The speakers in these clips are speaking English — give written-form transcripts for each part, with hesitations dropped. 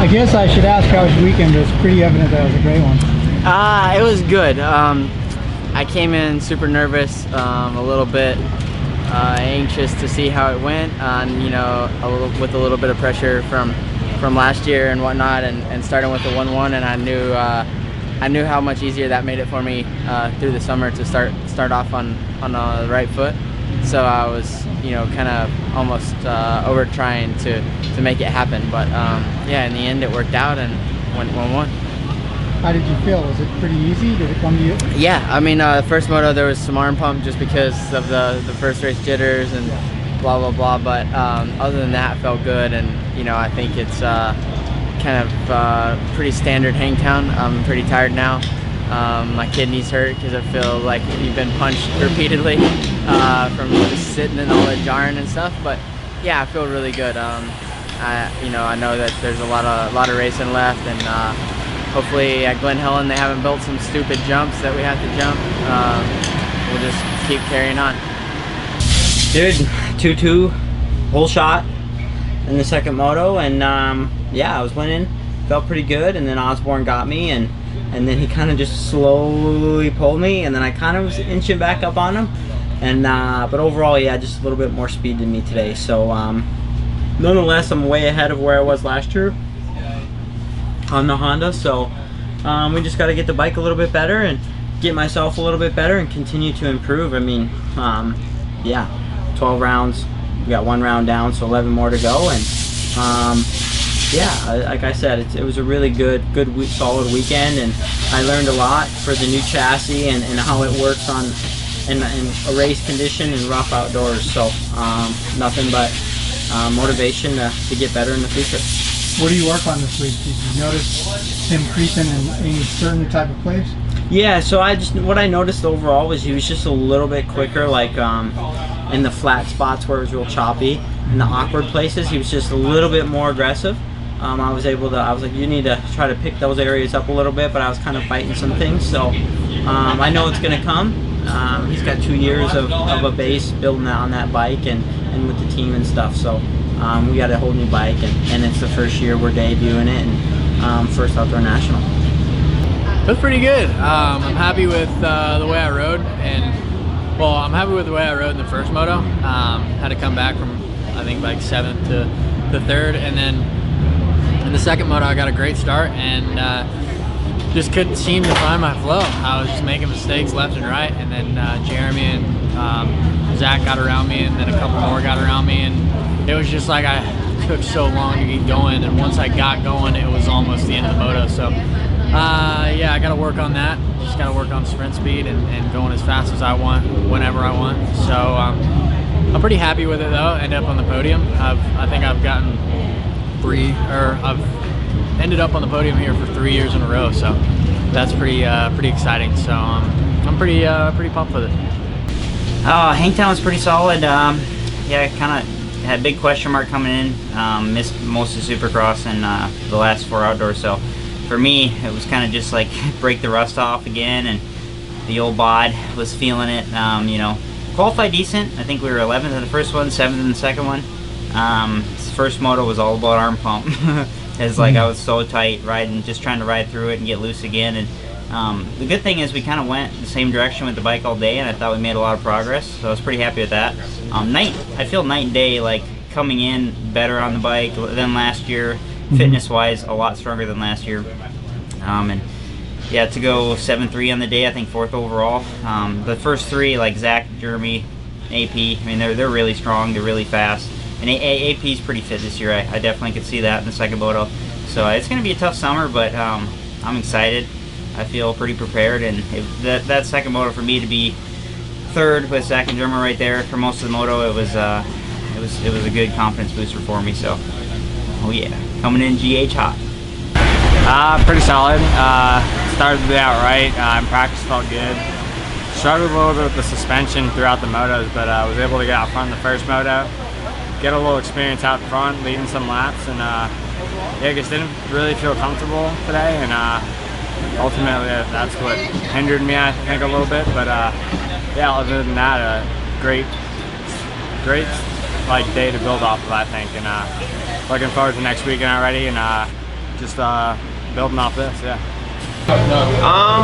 I guess I should ask how was your weekend, but it's pretty evident that it was a great one. It was good. I came in super nervous, a little bit anxious to see how it went, you know, with a little bit of pressure from last year and whatnot, and starting with the 1-1, and I knew how much easier that made it for me through the summer to start off on the right foot. So I was, you know, kind of almost over trying to make it happen, but yeah, in the end it worked out and went 1-1. How did you feel? Was it pretty easy? Did it come to you? Yeah, I mean, the first moto there was some arm pump just because of the first race jitters and blah blah blah, but other than that, it felt good, and you know, I think it's kind of pretty standard Hangtown. I'm pretty tired now. My kidney's hurt because I feel like you've been punched repeatedly from just sitting and all the jarring and stuff, but yeah, I feel really good. I know that there's a lot of racing left, and hopefully at Glen Helen they haven't built some stupid jumps that we have to jump. We'll just keep carrying on. Dude, 2-2, whole shot in the second moto, and yeah, I was winning, felt pretty good, and then Osborne got me, and then he kind of just slowly pulled me, and then I kind of was inching back up on him, and but overall, yeah, just a little bit more speed than me today. So nonetheless, I'm way ahead of where I was last year on the Honda, so we just got to get the bike a little bit better and get myself a little bit better and continue to improve. I mean, yeah, 12 rounds, we got 1 round down, so 11 more to go, and yeah, like I said, it was a really good solid weekend, and I learned a lot for the new chassis and how it works in a race condition and rough outdoors. So nothing but motivation to get better in the future. What do you work on this week? Did you notice him creeping in any certain type of place? Yeah, so what I noticed overall was he was just a little bit quicker, like in the flat spots where it was real choppy. In the awkward places, he was just a little bit more aggressive. I was like, you need to try to pick those areas up a little bit, but I was kind of fighting some things, so I know it's going to come. He's got 2 years of a base building on that bike and with the team and stuff, so we got a whole new bike, and it's the first year we're debuting it, and first outdoor national. It was pretty good. I'm happy with the way I rode, and well, I'm happy with the way I rode in the first moto. Had to come back from, I think, like 7th to the 3rd, and then in the second moto I got a great start, and just couldn't seem to find my flow. I was just making mistakes left and right, and then Jeremy and Zach got around me, and then a couple more got around me, and it was just like I took so long to get going, and once I got going it was almost the end of the moto. So yeah, I got to work on that. Just got to work on sprint speed and going as fast as I want, whenever I want. So I'm pretty happy with it though. End up on the podium. I think I've gotten I've ended up on the podium here for 3 years in a row. So that's pretty exciting. So I'm pretty pumped with it. Hangtown was pretty solid. Yeah, kind of had a big question mark coming in. Missed most of Supercross and the last 4 outdoors. So for me, it was kind of just like break the rust off again, and the old bod was feeling it. You know, qualified decent. I think we were 11th in the first one, 7th in the second one. First moto was all about arm pump. It's like I was so tight riding, just trying to ride through it and get loose again. And the good thing is we kind of went the same direction with the bike all day, and I thought we made a lot of progress. So I was pretty happy with that. I feel night and day, like coming in better on the bike than last year. Fitness-wise, a lot stronger than last year. And yeah, to go 7-3 on the day, I think 4th overall. The first 3, like Zach, Jeremy, AP, I mean, they're really strong, they're really fast. And AP's pretty fit this year. I definitely could see that in the second moto. So it's going to be a tough summer, but I'm excited. I feel pretty prepared, and that second moto for me to be 3rd with Zach and Jeremy right there for most of the moto, it was a good confidence booster for me. So, oh yeah, coming in GH hot. Pretty solid. Started the day out right. In practice felt good. Struggled a little bit with the suspension throughout the motos, but I was able to get out front in the first moto, get a little experience out front, leading some laps, and yeah, I just didn't really feel comfortable today, and ultimately that's what hindered me, I think, a little bit. But yeah, other than that, great like day to build off of, I think, and looking forward to next weekend already, and just building off this, yeah.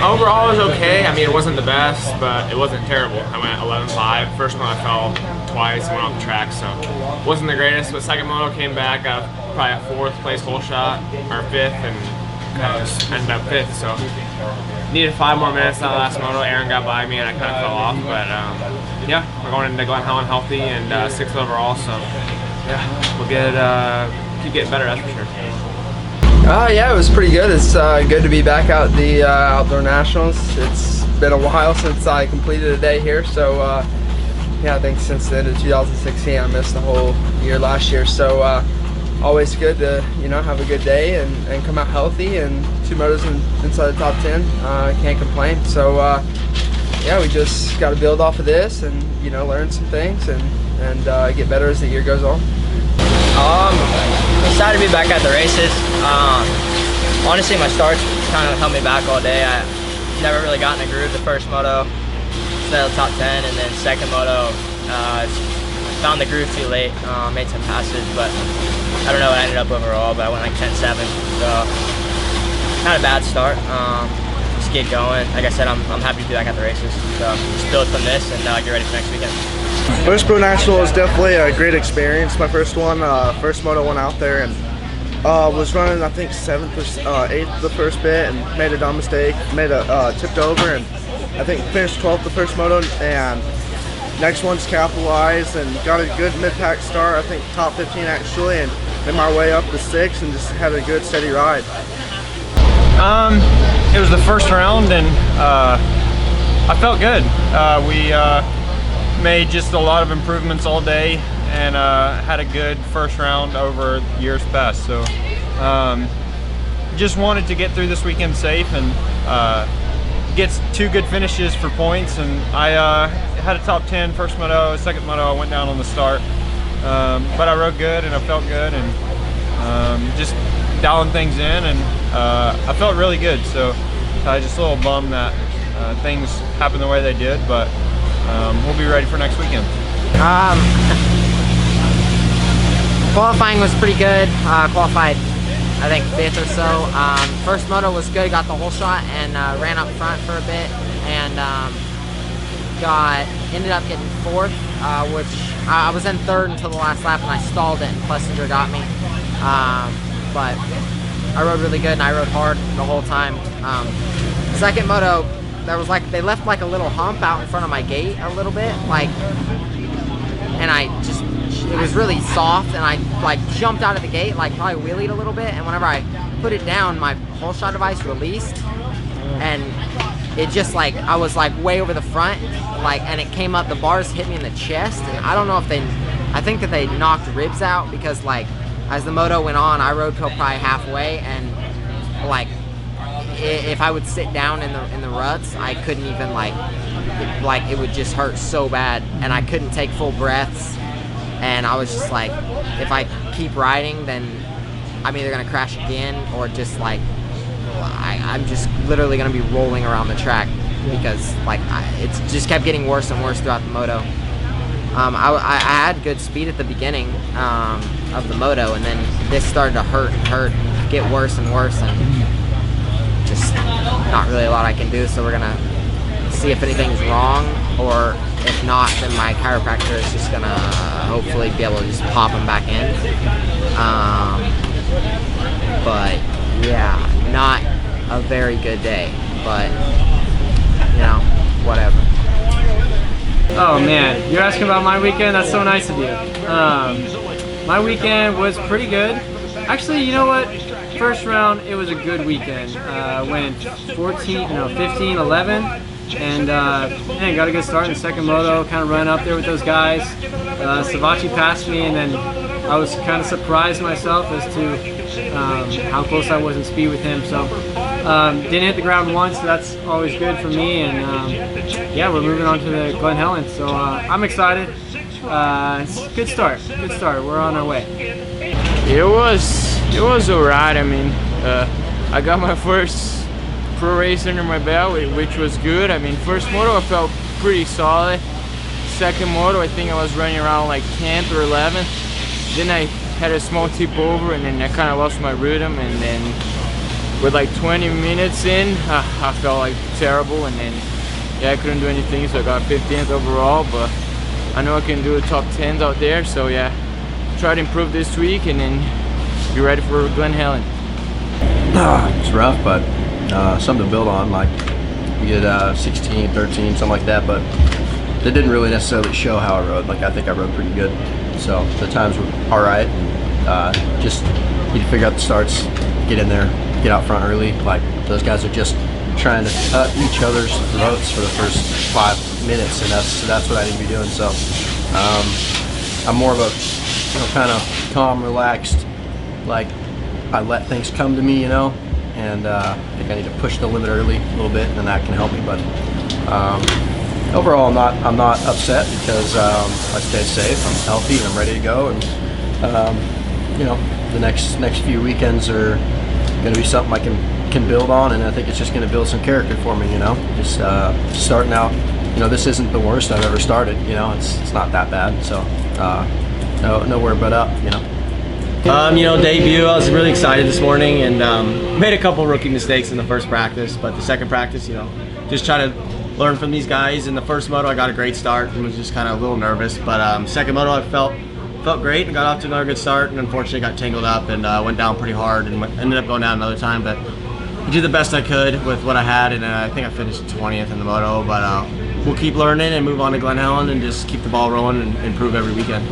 Overall it was okay. I mean, it wasn't the best, but it wasn't terrible. I went 11.5. First one I fell twice and went off the track, so it wasn't the greatest. But second moto came back, got probably a 4th place hole shot, or 5th, and kind of just ended up 5th. So needed 5 more minutes that last moto. Aaron got by me and I kind of fell off, but yeah, we're going into Glen Helen healthy and 6th overall. So yeah, we'll keep getting better, that's for sure. Yeah, it was pretty good. It's good to be back out at the Outdoor Nationals. It's been a while since I completed a day here, so yeah, I think since the end of 2016 I missed the whole year last year. So always good to have a good day and come out healthy, and 2 motos inside the top 10. Can't complain. So yeah, we just got to build off of this and learn some things and get better as the year goes on. Excited to be back at the races. Honestly, my starts kind of held me back all day. I never really got in a groove the first moto, stayed at the top 10, and then second moto, found the groove too late. Made some passes, but I don't know what I ended up overall, but I went like 10.7, so not a bad start. Just get going. Like I said, I'm happy to be back at the races, so just build from this and get ready for next weekend. First Pro National was definitely a great experience. My first one, first moto went out there and was running I think 7th or 8th the first bit and made a dumb mistake, tipped over, and I think finished 12th the first moto, and next one's capitalized and got a good mid-pack start, I think top 15 actually, and made my way up to 6th and just had a good steady ride. It was the first round and I felt good. We made just a lot of improvements all day and had a good first round over years past. So just wanted to get through this weekend safe and get 2 good finishes for points. And I had a top 10 first moto, second moto I went down on the start. But I rode good and I felt good, and just dialing things in, and I felt really good. So just a little bummed that things happened the way they did, but we'll be ready for next weekend. Qualifying was pretty good. Qualified, I think 5th or so. First moto was good, got the whole shot and ran up front for a bit, and ended up getting 4th, which I was in 3rd until the last lap, and I stalled it, and Plessinger got me. But I rode really good and I rode hard the whole time. Second moto, there was they left like a little hump out in front of my gate a little bit, and it was really soft, and I jumped out of the gate, probably wheelied a little bit, and whenever I put it down, my whole shot device released, and it just I was way over the front, and it came up, the bars hit me in the chest, and I don't know if I think that they knocked ribs out, because as the moto went on, I rode till probably halfway, and if I would sit down in the ruts, I couldn't even it would just hurt so bad, and I couldn't take full breaths, and I was just if I keep riding, then I'm either gonna crash again or just I'm just literally gonna be rolling around the track, because it just kept getting worse and worse throughout the moto. I had good speed at the beginning of the moto, and then this started to hurt, get worse and worse, and just not really a lot I can do. So we're gonna see if anything's wrong, or if not, then my chiropractor is just gonna hopefully be able to just pop them back in. But yeah, not a very good day, but whatever. Oh man, you're asking about my weekend? That's so nice of you. My weekend was pretty good. Actually, you know what? First round, it was a good weekend. Went 15, 11, and man, got a good start in the second moto, kind of ran up there with those guys. Savachi passed me, and then I was kind of surprised myself as to how close I was in speed with him. So didn't hit the ground once, so that's always good for me. And yeah, we're moving on to the Glen Helen, so I'm excited. It's a good start. We're on our way. It was alright. I mean, I got my first pro race under my belt, which was good. I mean, first moto I felt pretty solid. Second moto I think I was running around 10th or 11th. Then I had a small tip over, and then I kind of lost my rhythm, and then with like 20 minutes in, I felt like terrible, and then yeah, I couldn't do anything, so I got 15th overall, but I know I can do a top 10s out there, so yeah, try to improve this week and then be ready for Glen Helen. It's rough, but something to build on. Like we did 16, 13, something like that, but it didn't really necessarily show how I rode. Like I think I rode pretty good, so the times were all right. Just need to figure out the starts, get in there, get out front early. Like those guys are just trying to cut each other's throats for the first 5 minutes, and that's what I need to be doing. So I'm more of a kind of calm, relaxed, like I let things come to me, and I think I need to push the limit early a little bit, and that can help me. But overall, I'm not upset because I stayed safe, I'm healthy, and I'm ready to go. And the next few weekends are going to be something I can build on, and I think it's just going to build some character for me. Just starting out. This isn't the worst I've ever started. It's not that bad. So nowhere but up. Debut, I was really excited this morning, and made a couple rookie mistakes in the first practice, but the second practice, just try to learn from these guys. In the first moto, I got a great start and was just kind of a little nervous, but second moto, I felt great and got off to another good start, and unfortunately got tangled up and went down pretty hard and ended up going down another time, but I did the best I could with what I had, and I think I finished 20th in the moto, but we'll keep learning and move on to Glen Helen and just keep the ball rolling and improve every weekend.